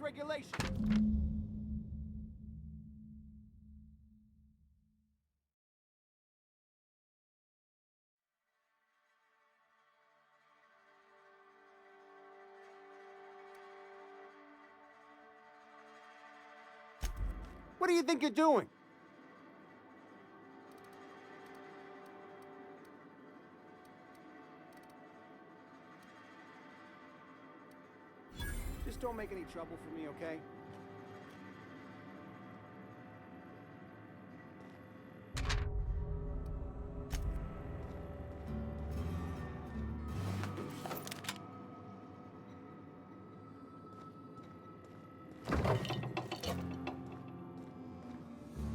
regulation. What do you think you're doing? Just don't make any trouble for me, okay?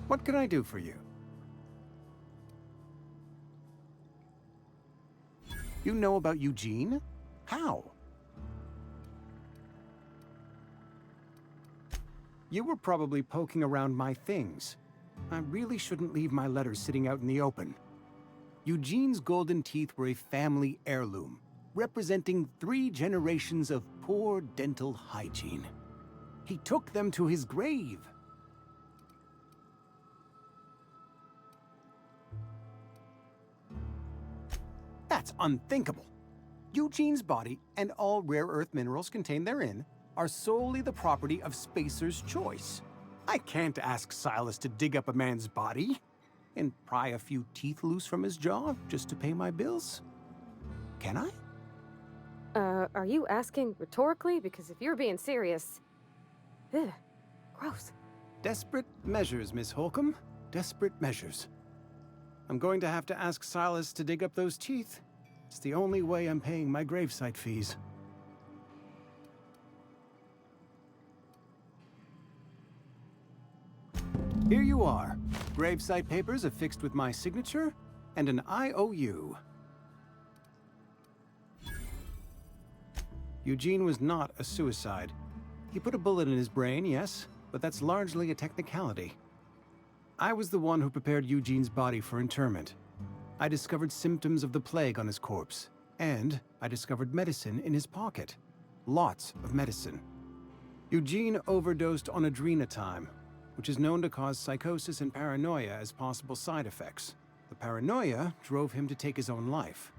What can I do for you? You know about Eugene? How? You were probably poking around my things. I really shouldn't leave my letters sitting out in the open. Eugene's golden teeth were a family heirloom, representing 3 generations of poor dental hygiene. He took them to his grave. That's unthinkable. Eugene's body and all rare earth minerals contained therein are solely the property of Spacer's choice. I can't ask Silas to dig up a man's body and pry a few teeth loose from his jaw just to pay my bills. Can I? Are you asking rhetorically? Because if you're being serious... Ugh, gross. Desperate measures, Miss Holcomb. Desperate measures. I'm going to have to ask Silas to dig up those teeth. It's the only way I'm paying my gravesite fees. Here you are. Gravesite papers affixed with my signature and an IOU. Eugene was not a suicide. He put a bullet in his brain, yes, but that's largely a technicality. I was the one who prepared Eugene's body for interment. I discovered symptoms of the plague on his corpse, and I discovered medicine in his pocket. Lots of medicine. Eugene overdosed on adrenatime, which is known to cause psychosis and paranoia as possible side effects. The paranoia drove him to take his own life.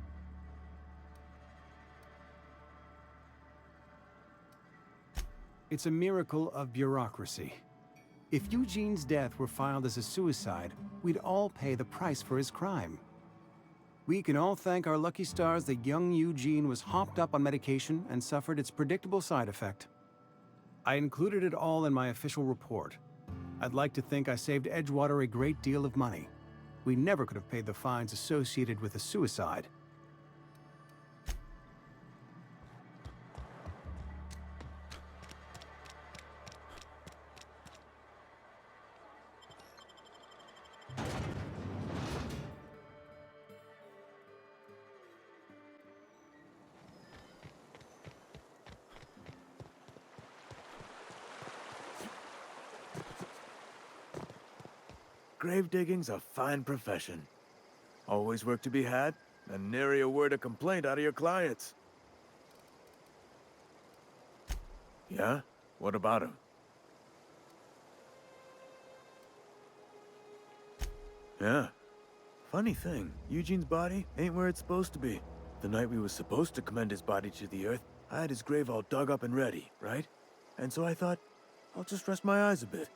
It's a miracle of bureaucracy. If Eugene's death were filed as a suicide, we'd all pay the price for his crime. We can all thank our lucky stars that young Eugene was hopped up on medication and suffered its predictable side effect. I included it all in my official report. I'd like to think I saved Edgewater a great deal of money. We never could have paid the fines associated with a suicide. Grave digging's a fine profession. Always work to be had, and nary a word of complaint out of your clients. Yeah? What about him? Yeah. Funny thing, Eugene's body ain't where it's supposed to be. The night we was supposed to commend his body to the earth, I had his grave all dug up and ready, right? And so I thought, I'll just rest my eyes a bit.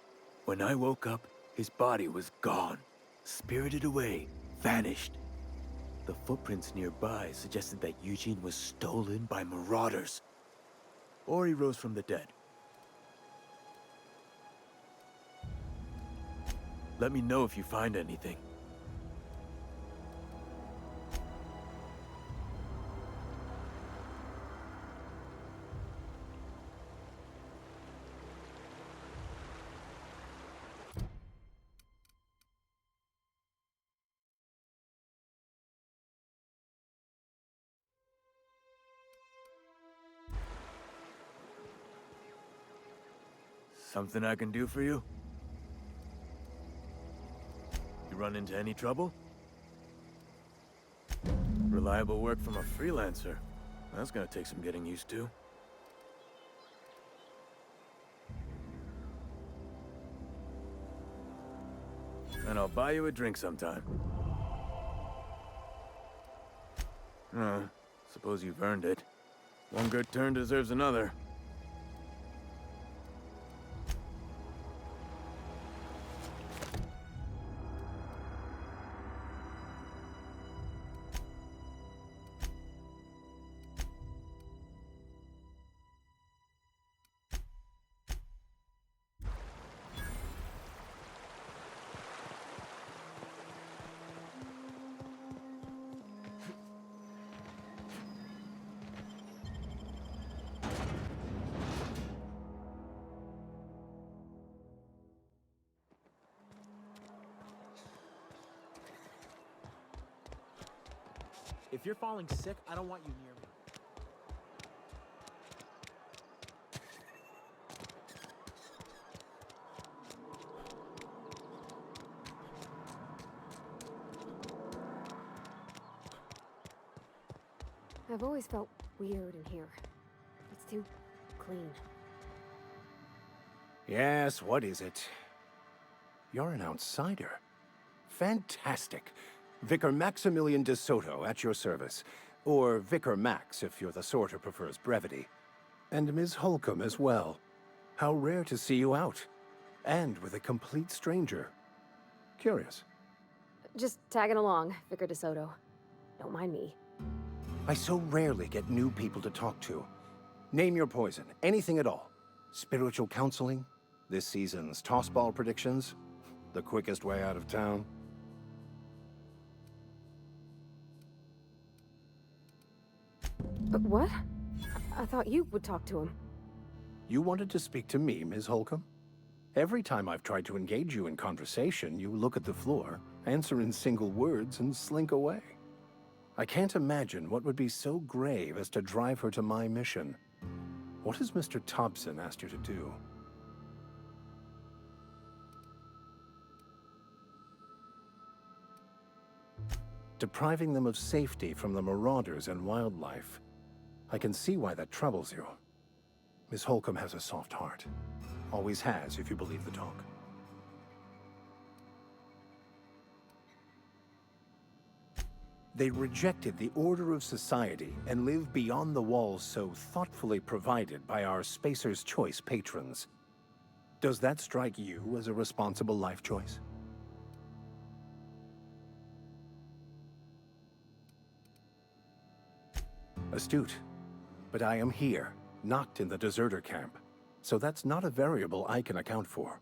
When I woke up, his body was gone. Spirited away. Vanished. The footprints nearby suggested that Eugene was stolen by marauders. Or he rose from the dead. Let me know if you find anything. Something I can do for you? You run into any trouble? Reliable work from a freelancer. That's gonna take some getting used to. And I'll buy you a drink sometime. Suppose you've earned it. One good turn deserves another. If you're falling sick, I don't want you near me. I've always felt weird in here. It's too clean. Yes, what is it? You're an outsider. Fantastic. Vicar Maximilian de Soto at your service. Or Vicar Max if you're the sort who prefers brevity. And Ms. Holcomb as well. How rare to see you out. And with a complete stranger. Curious. Just tagging along, Vicar DeSoto. Don't mind me. I so rarely get new people to talk to. Name your poison, anything at all. Spiritual counseling? This season's tossball predictions? The quickest way out of town? What? I thought you would talk to him. You wanted to speak to me, Ms. Holcomb? Every time I've tried to engage you in conversation, you look at the floor, answer in single words, and slink away. I can't imagine what would be so grave as to drive her to my mission. What has Mr. Thompson asked you to do? Depriving them of safety from the marauders and wildlife. I can see why that troubles you. Miss Holcomb has a soft heart. Always has, if you believe the talk. They rejected the order of society and live beyond the walls so thoughtfully provided by our Spacer's Choice patrons. Does that strike you as a responsible life choice? Astute. But I am here, not in the deserter camp. So that's not a variable I can account for.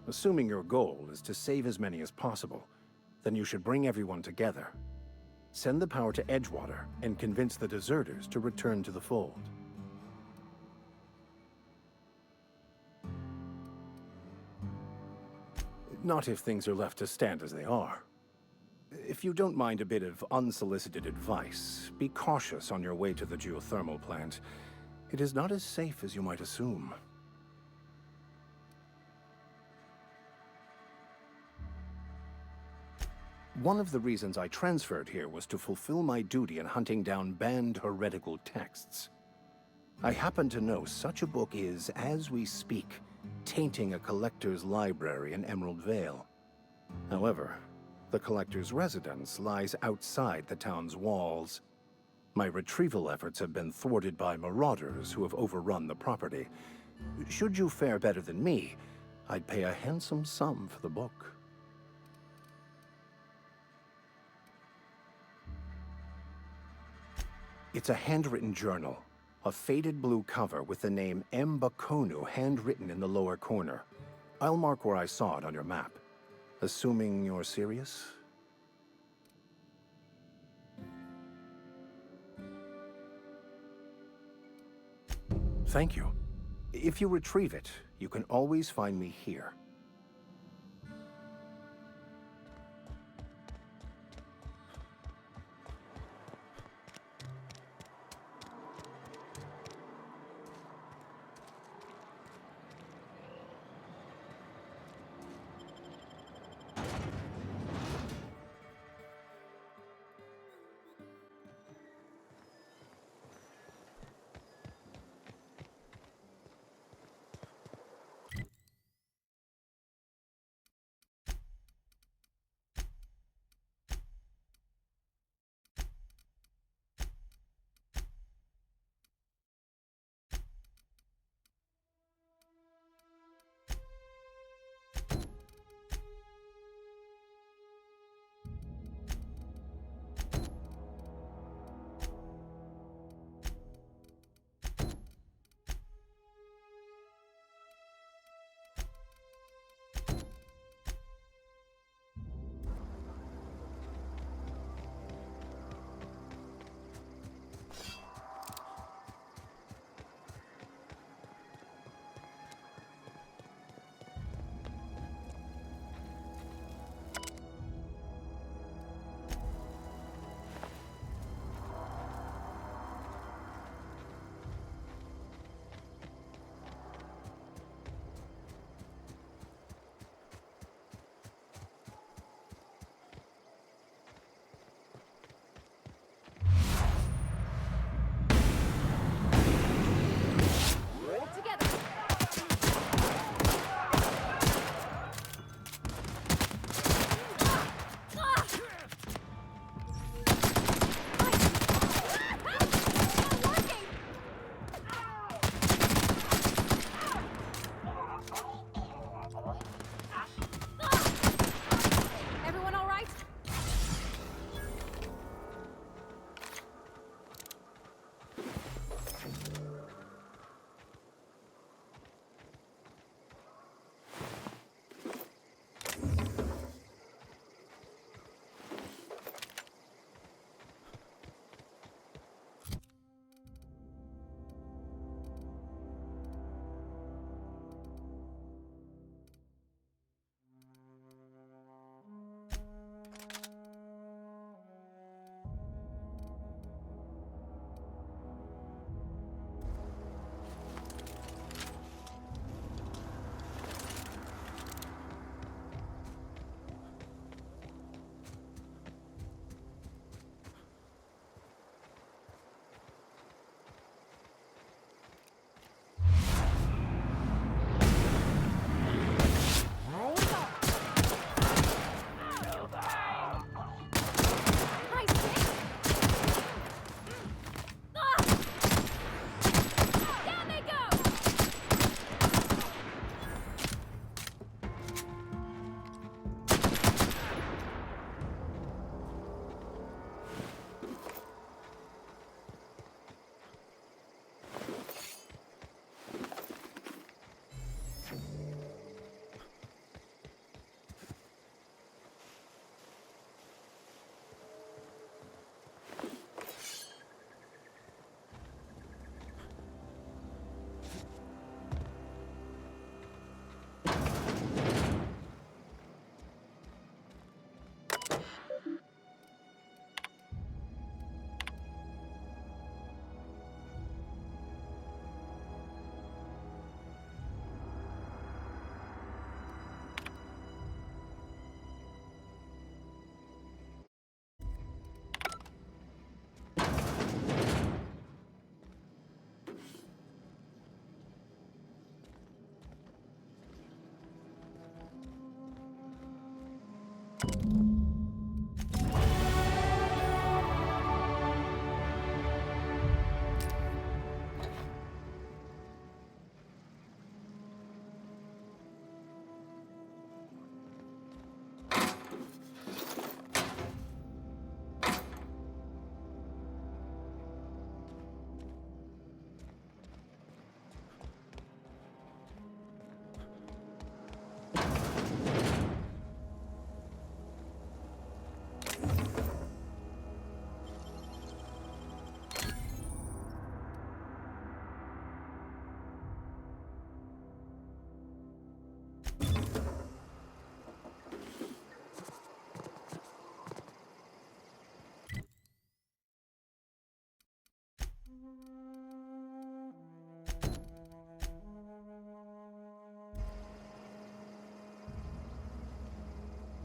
Assuming your goal is to save as many as possible, then you should bring everyone together. Send the power to Edgewater and convince the deserters to return to the fold. Not if things are left to stand as they are. If you don't mind a bit of unsolicited advice, be cautious on your way to the geothermal plant. It is not as safe as you might assume. One of the reasons I transferred here was to fulfill my duty in hunting down banned heretical texts. I happen to know such a book is, as we speak, tainting a collector's library in Emerald Vale. However, the collector's residence lies outside the town's walls. My retrieval efforts have been thwarted by marauders who have overrun the property. Should you fare better than me, I'd pay a handsome sum for the book. It's a handwritten journal, a faded blue cover with the name M. Bakonu handwritten in the lower corner. I'll mark where I saw it on your map. Assuming you're serious? Thank you. If you retrieve it, you can always find me here.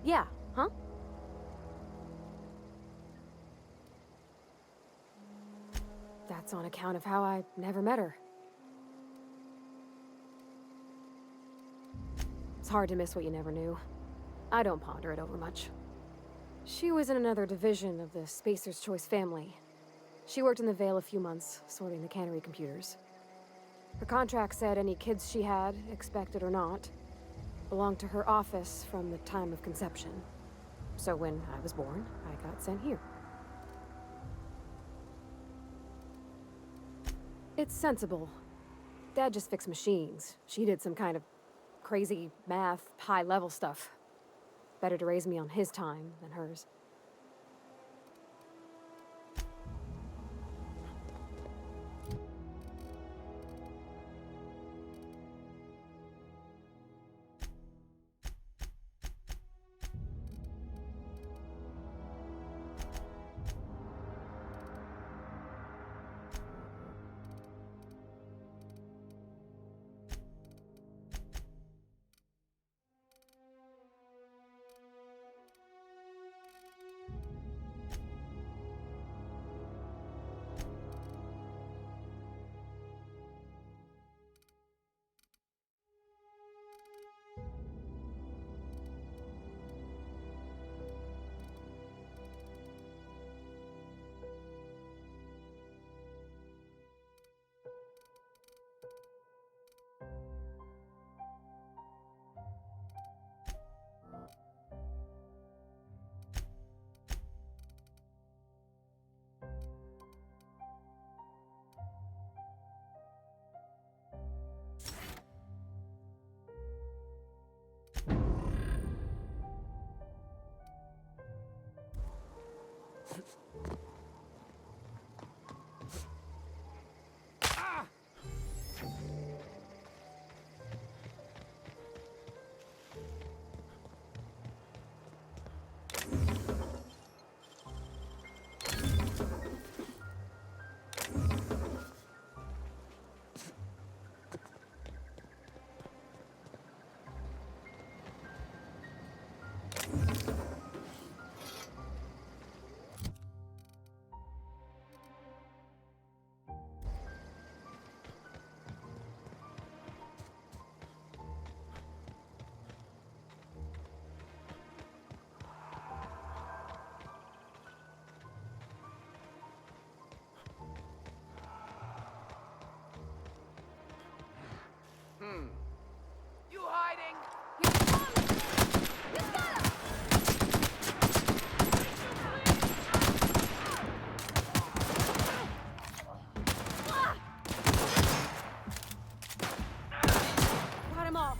Yeah, huh? That's on account of how I never met her. It's hard to miss what you never knew. I don't ponder it over much. She was in another division of the Spacer's Choice family. She worked in the Vale a few months, sorting the cannery computers. Her contract said any kids she had, expected or not, belonged to her office from the time of conception. So when I was born, I got sent here. It's sensible. Dad just fixed machines. She did some kind of crazy math, high-level stuff. Better to raise me on his time than hers. You hiding? Got him off.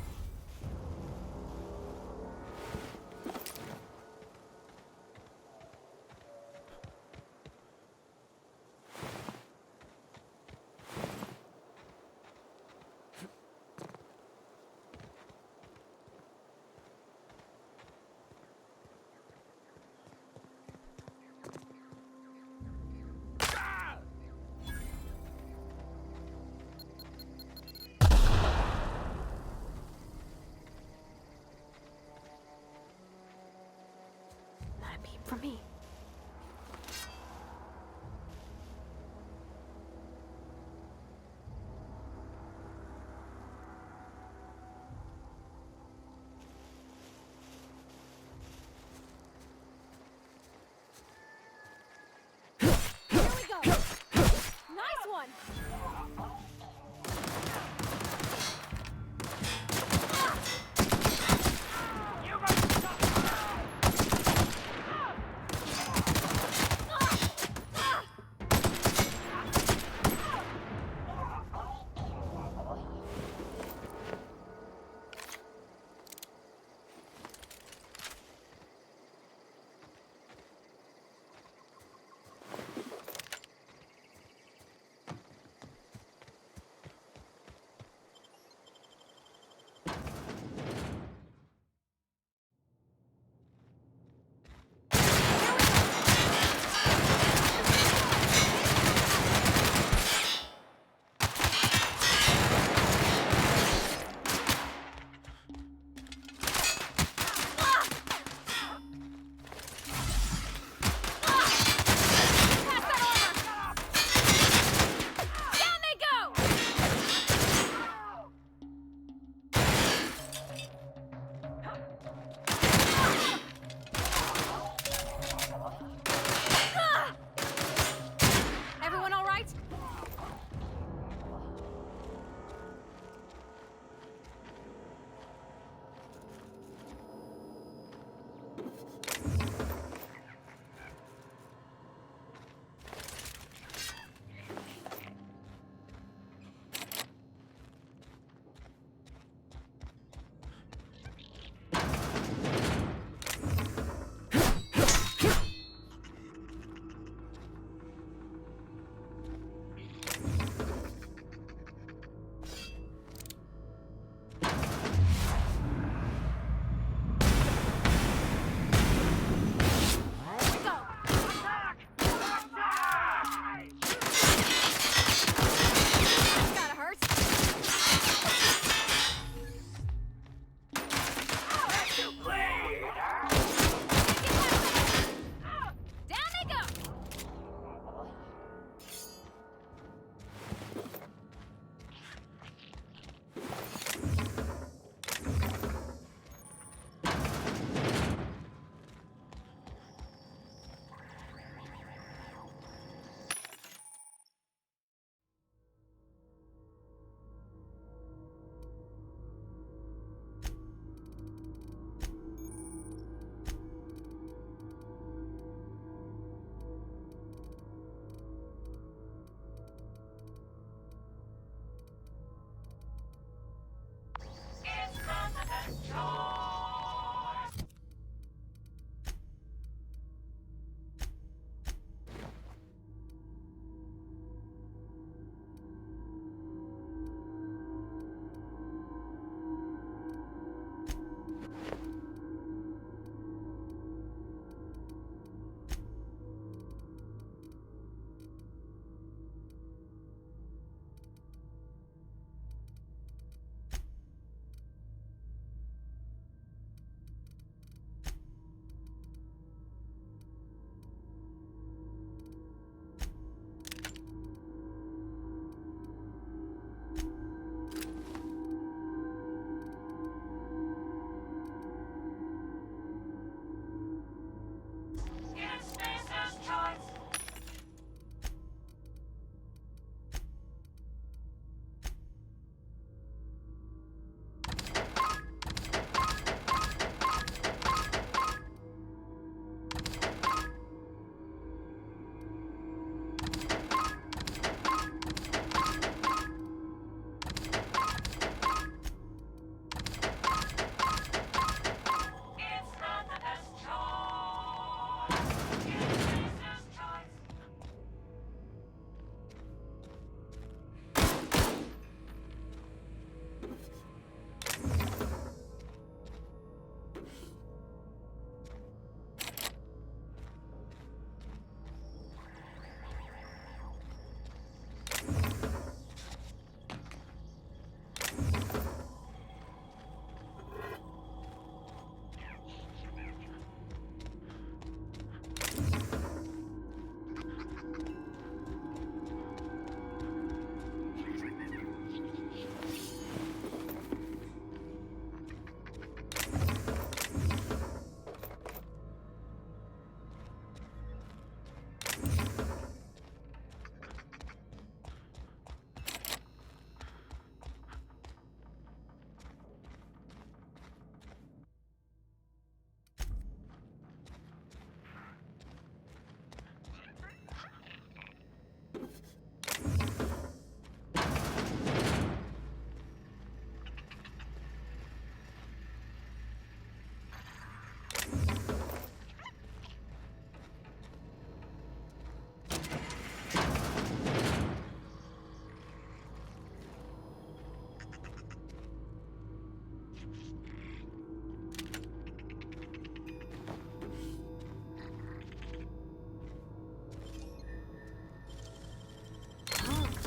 Not a peep from me. Here we go. Nice one.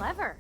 Clever.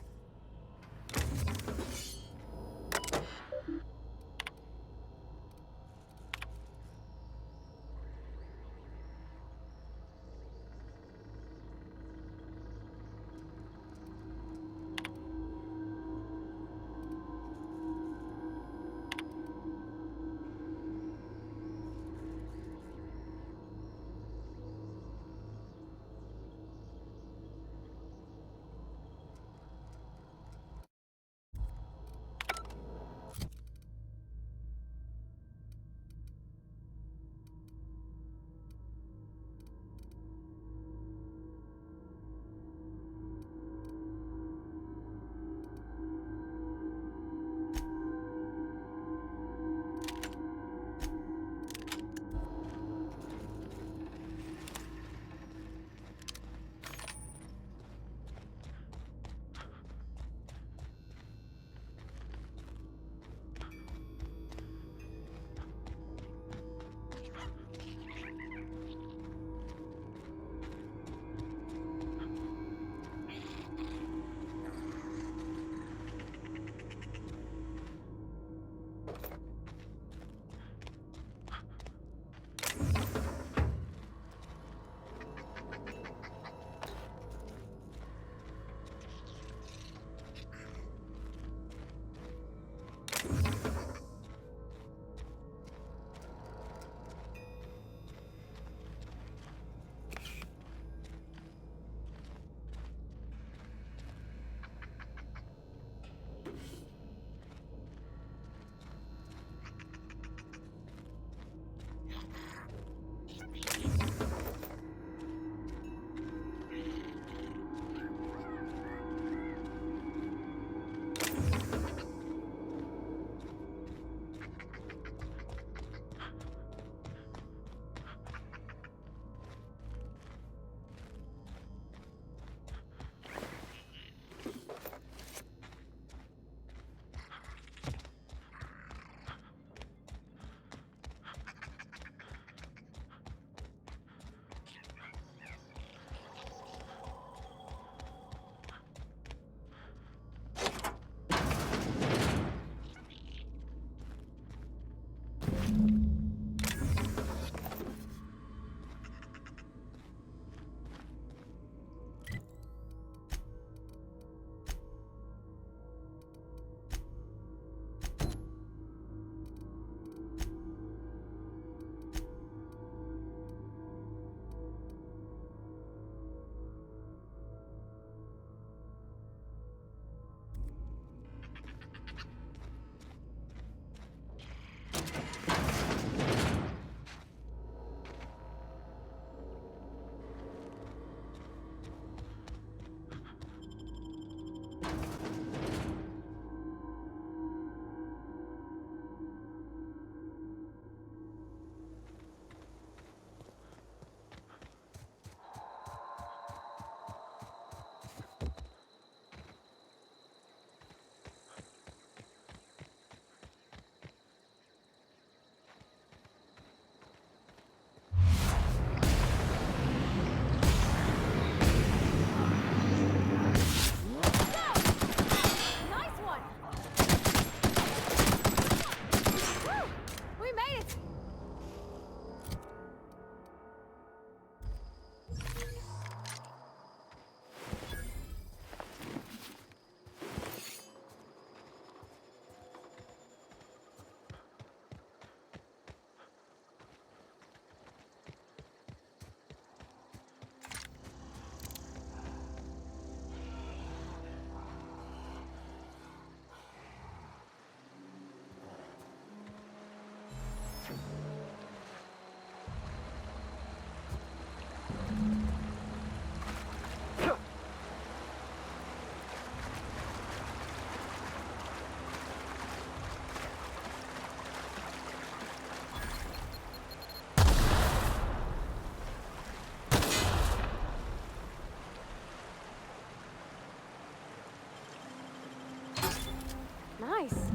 Nice.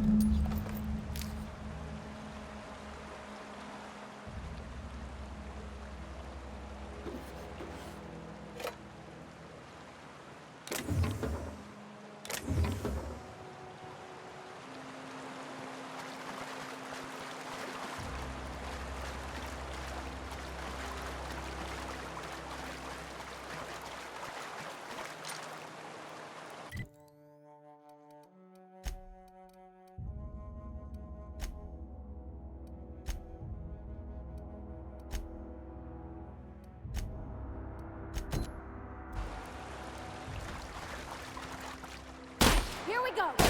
go!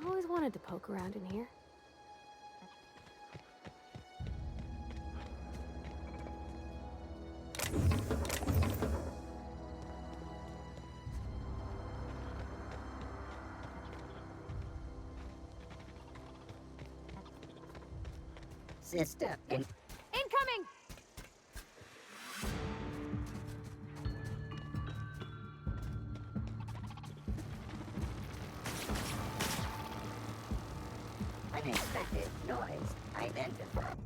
I always wanted to poke around in here. Sister, Incoming! unexpected noise identified.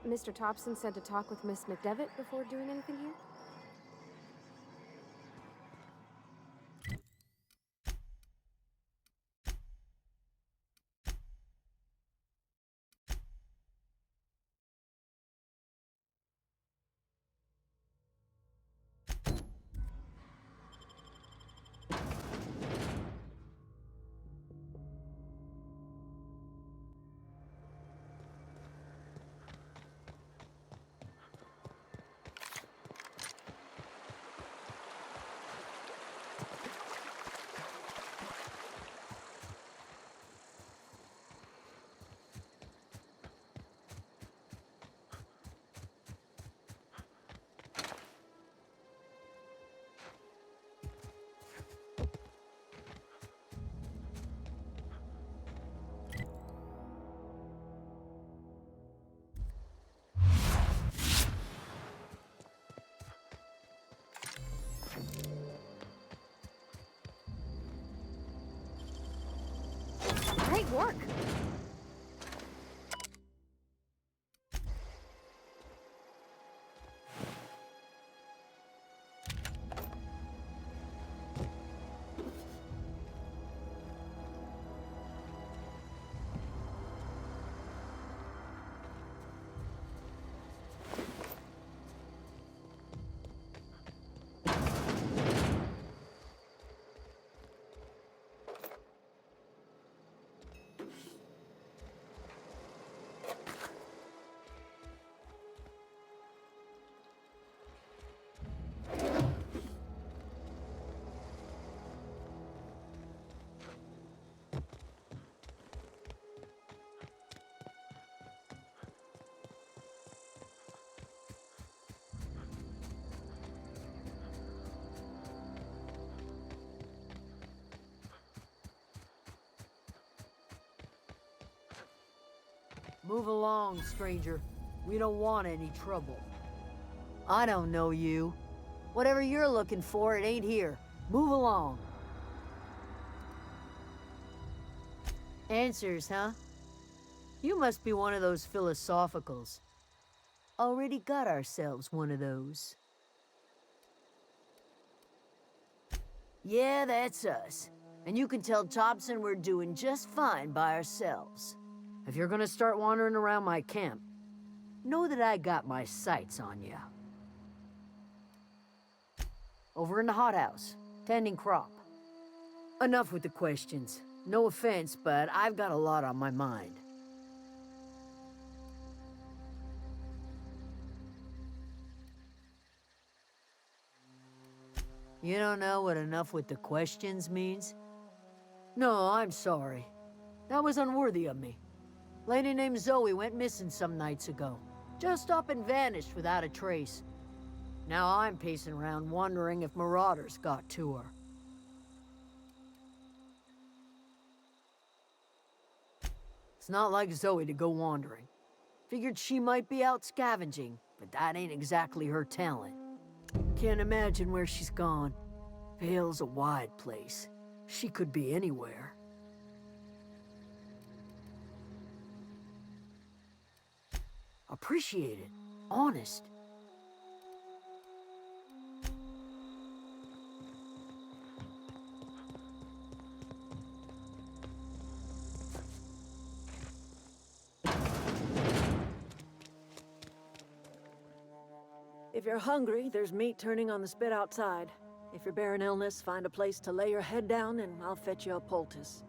Mr. Thompson said to talk with Miss McDevitt before doing anything here? Great work! Move along, stranger. We don't want any trouble. I don't know you. Whatever you're looking for, it ain't here. Move along. Answers, huh? You must be one of those philosophicals. Already got ourselves one of those. Yeah, that's us. And you can tell Thompson we're doing just fine by ourselves. If you're gonna start wandering around my camp, know that I got my sights on you. Over in the hothouse, tending crop. Enough with the questions. No offense, but I've got a lot on my mind. You don't know what enough with the questions means? No, I'm sorry. That was unworthy of me. Lady named Zoe went missing some nights ago. Just up and vanished without a trace. Now I'm pacing around wondering if marauders got to her. It's not like Zoe to go wandering. Figured she might be out scavenging, but that ain't exactly her talent. Can't imagine where she's gone. Vale's a wide place. She could be anywhere. Appreciate it. Honest. If you're hungry, there's meat turning on the spit outside. If you're bearing illness, find a place to lay your head down and I'll fetch you a poultice.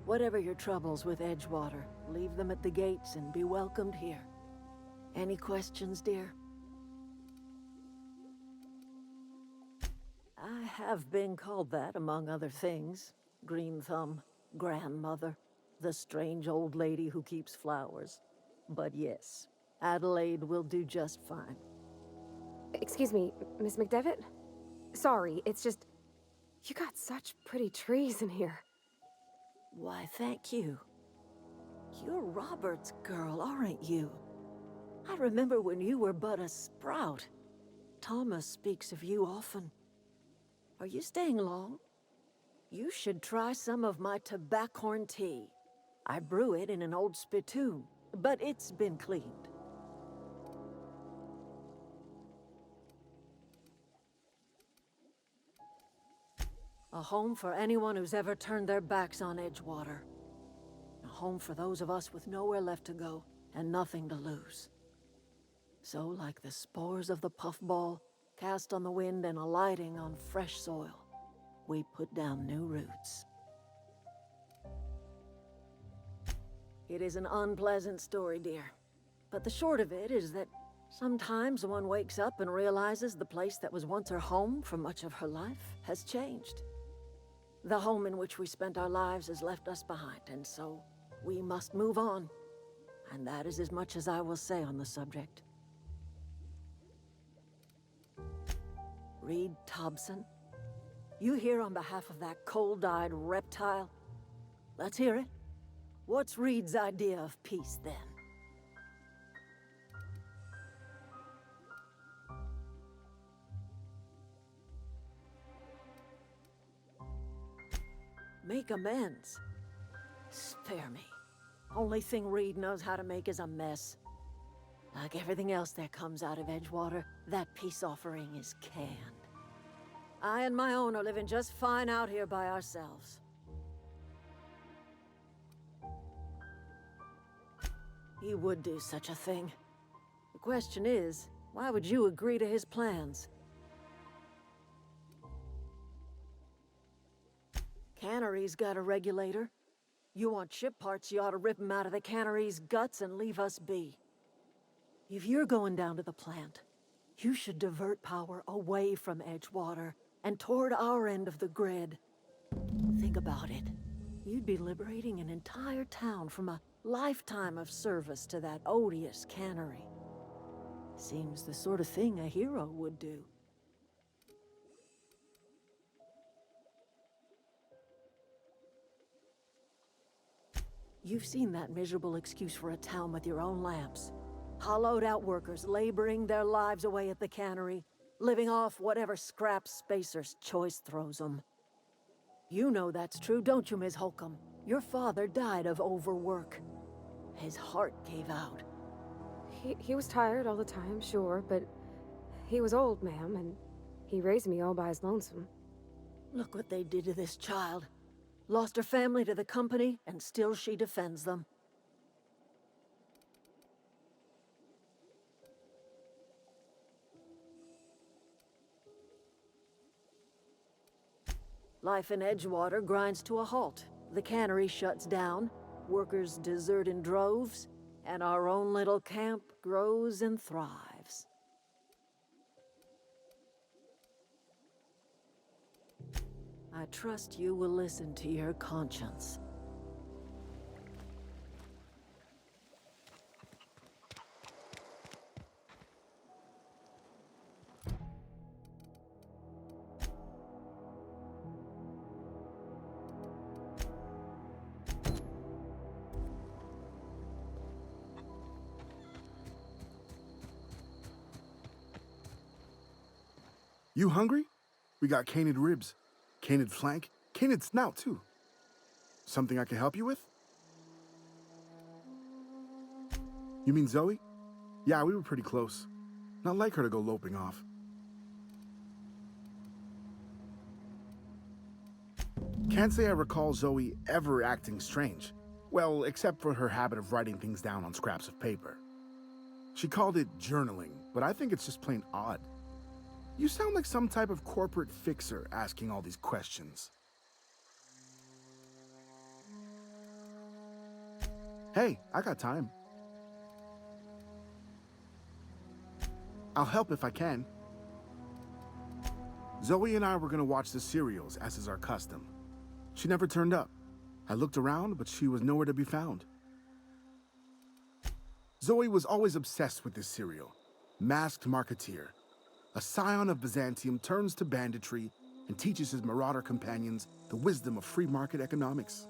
Whatever your troubles with Edgewater, leave them at the gates and be welcomed here. Any questions, dear? I have been called that, among other things. Green Thumb, grandmother, the strange old lady who keeps flowers. But yes, Adelaide will do just fine. Excuse me, Miss McDevitt? Sorry, it's just... You got such pretty trees in here. Why, thank you. You're Robert's girl, aren't you? I remember when you were but a sprout. Thomas speaks of you often. Are you staying long? You should try some of my tobaccorn tea. I brew it in an old spittoon. but it's been cleaned. A home for anyone who's ever turned their backs on Edgewater. A home for those of us with nowhere left to go and nothing to lose. So, like the spores of the puffball, cast on the wind and alighting on fresh soil, we put down new roots. It is an unpleasant story, dear. But the short of it is that sometimes one wakes up and realizes the place that was once her home for much of her life has changed. The home in which we spent our lives has left us behind, and so we must move on. And that is as much as I will say on the subject. Reed Thompson, you here on behalf of that cold-eyed reptile? Let's hear it. What's Reed's idea of peace, then? Make amends. Spare me. Only thing Reed knows how to make is a mess. Like everything else that comes out of Edgewater, that peace offering is canned. I and my own are living just fine out here by ourselves. He would do such a thing. The question is, why would you agree to his plans? Cannery's got a regulator. You want ship parts, you ought to rip them out of the cannery's guts and leave us be. If you're going down to the plant, you should divert power away from Edgewater and toward our end of the grid. Think about it. You'd be liberating an entire town from a lifetime of service to that odious cannery. Seems the sort of thing a hero would do. You've seen that miserable excuse for a town with your own lamps. Hollowed out workers laboring their lives away at the cannery, living off whatever scrap Spacer's choice throws them. You know that's true, don't you, Ms. Holcomb? Your father died of overwork. His heart gave out. He was tired all the time, sure, but he was old, ma'am, and he raised me all by his lonesome. Look what they did to this child. Lost her family to the company, and still she defends them. Life in Edgewater grinds to a halt. The cannery shuts down, workers desert in droves, and our own little camp grows and thrives. I trust you will listen to your conscience. You hungry? We got canid ribs, canid flank, canid snout too. Something I can help you with? You mean Zoe? Yeah, we were pretty close. Not like her to go loping off. Can't say I recall Zoe ever acting strange. Well, except for her habit of writing things down on scraps of paper. She called it journaling, but I think it's just plain odd. You sound like some type of corporate fixer asking all these questions. Hey, I got time. I'll help if I can. Zoe and I were gonna watch the serials, as is our custom. She never turned up. I looked around, but she was nowhere to be found. Zoe was always obsessed with this serial, Masked Marketeer. A scion of Byzantium turns to banditry and teaches his marauder companions the wisdom of free market economics.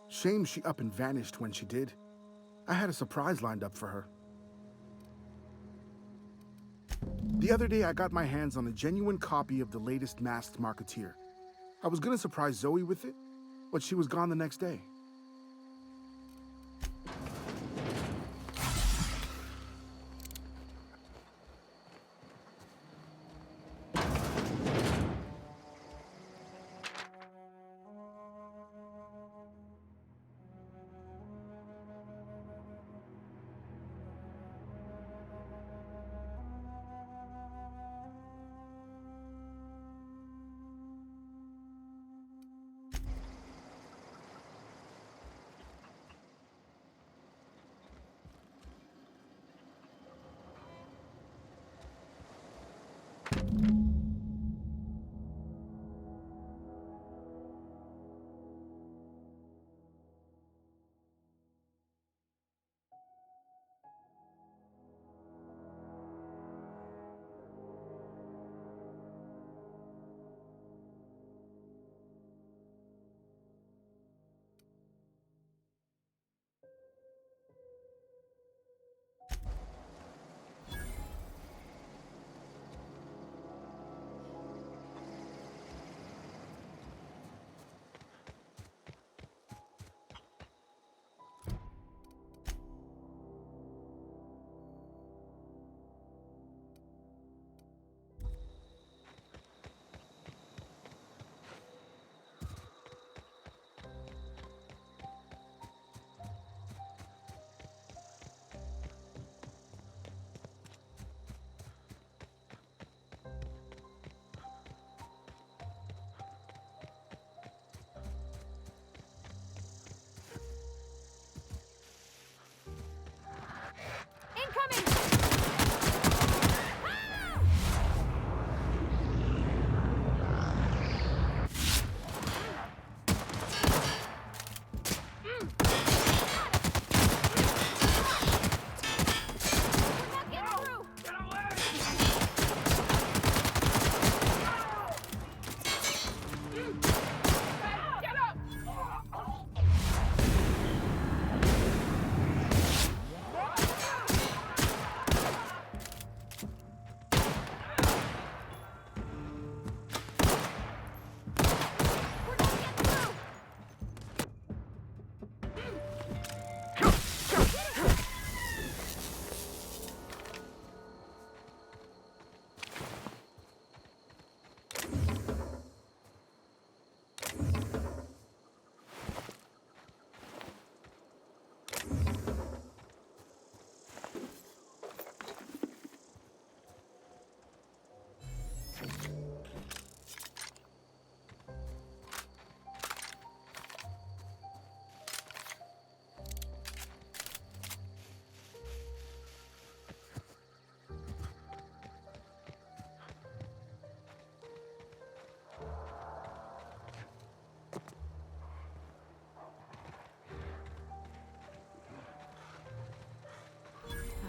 Shame she up and vanished when she did. I had a surprise lined up for her. The other day I got my hands on a genuine copy of the latest Masked Marketeer. I was gonna surprise Zoe with it, but she was gone the next day.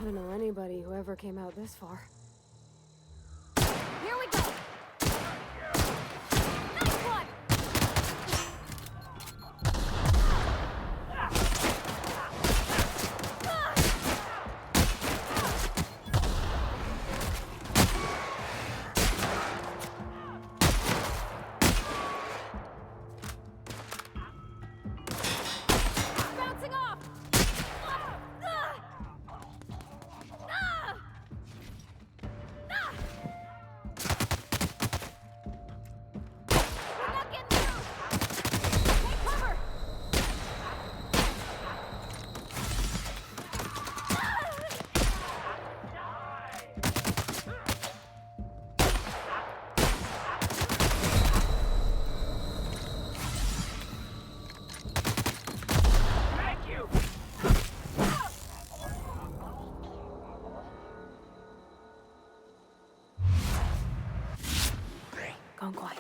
I don't know anybody who ever came out this far. Here we go! Nice one! Bouncing off! We're not getting through! Take cover! Gone quiet.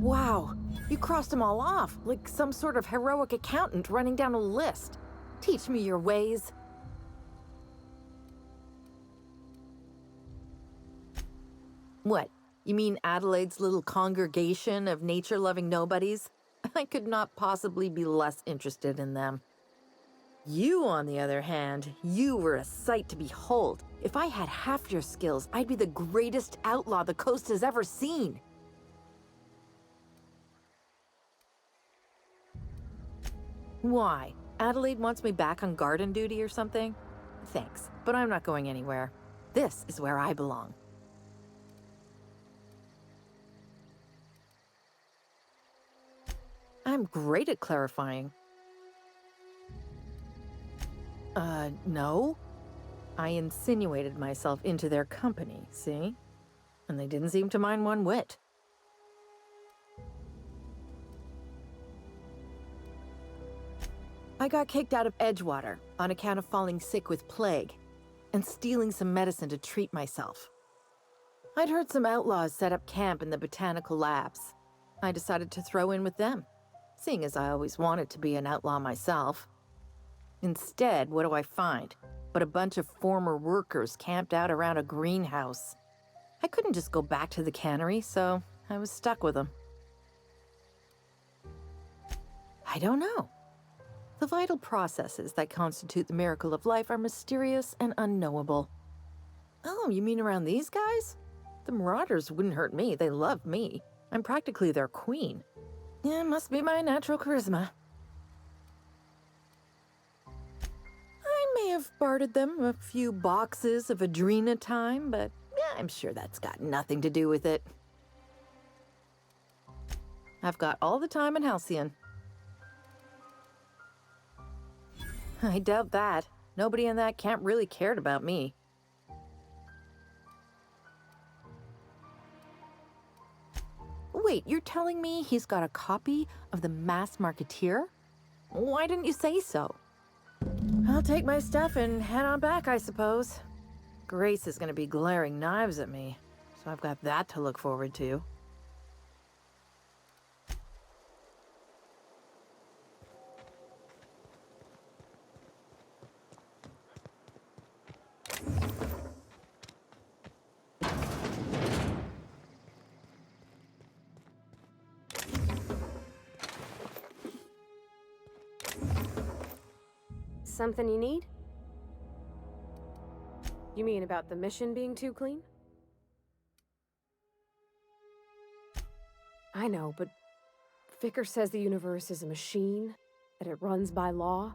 Wow, you crossed them all off, like some sort of heroic accountant running down a list. Teach me your ways. What, you mean Adelaide's little congregation of nature-loving nobodies? I could not possibly be less interested in them. You, on the other hand, you were a sight to behold. If I had half your skills, I'd be the greatest outlaw the coast has ever seen. Why? Adelaide wants me back on garden duty or something? Thanks, but I'm not going anywhere. This is where I belong. I'm great at clarifying. No. I insinuated myself into their company, see? And they didn't seem to mind one whit. I got kicked out of Edgewater on account of falling sick with plague and stealing some medicine to treat myself. I'd heard some outlaws set up camp in the botanical labs. I decided to throw in with them, seeing as I always wanted to be an outlaw myself. Instead, what do I find? But a bunch of former workers camped out around a greenhouse. I couldn't just go back to the cannery, so I was stuck with them. I don't know. The vital processes that constitute the miracle of life are mysterious and unknowable. Oh, you mean around these guys? The Marauders wouldn't hurt me. They love me. I'm practically their queen. Yeah, it must be my natural charisma. I may have bartered them a few boxes of Adrena time, but yeah, I'm sure that's got nothing to do with it. I've got all the time in Halcyon. I doubt that. Nobody in that camp really cared about me. Wait, you're telling me he's got a copy of the Mass Marketeer? Why didn't you say so? I'll take my stuff and head on back, I suppose. Grace is gonna be glaring knives at me, so I've got that to look forward to. Something you need? You mean about the mission being too clean? I know, but Vicker says the universe is a machine, that it runs by law.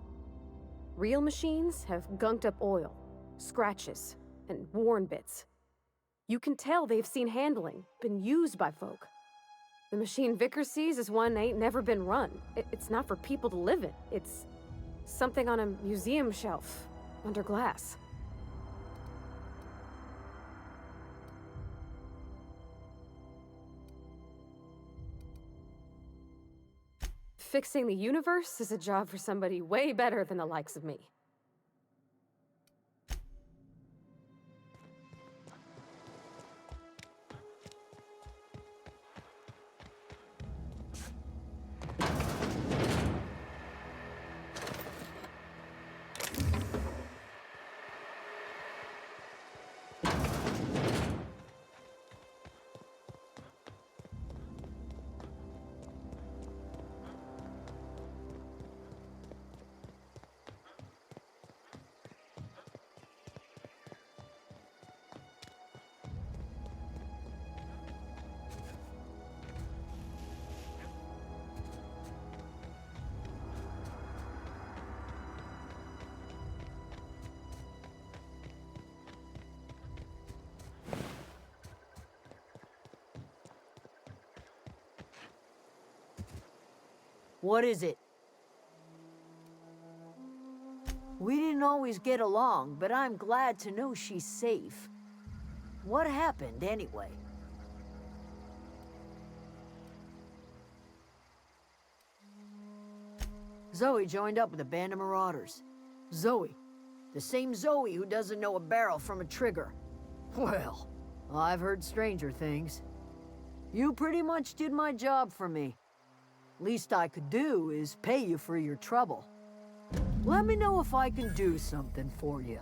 Real machines have gunked up oil, scratches, and worn bits. You can tell they've seen handling, been used by folk. The machine Vicker sees is one ain't never been run. It's not for people to live in. It's something on a museum shelf, under glass. Fixing the universe is a job for somebody way better than the likes of me. What is it? We didn't always get along, but I'm glad to know she's safe. What happened, anyway? Zoe joined up with a band of marauders. Zoe. The same Zoe who doesn't know a barrel from a trigger. Well, I've heard stranger things. You pretty much did my job for me. Least I could do is pay you for your trouble. Let me know if I can do something for you.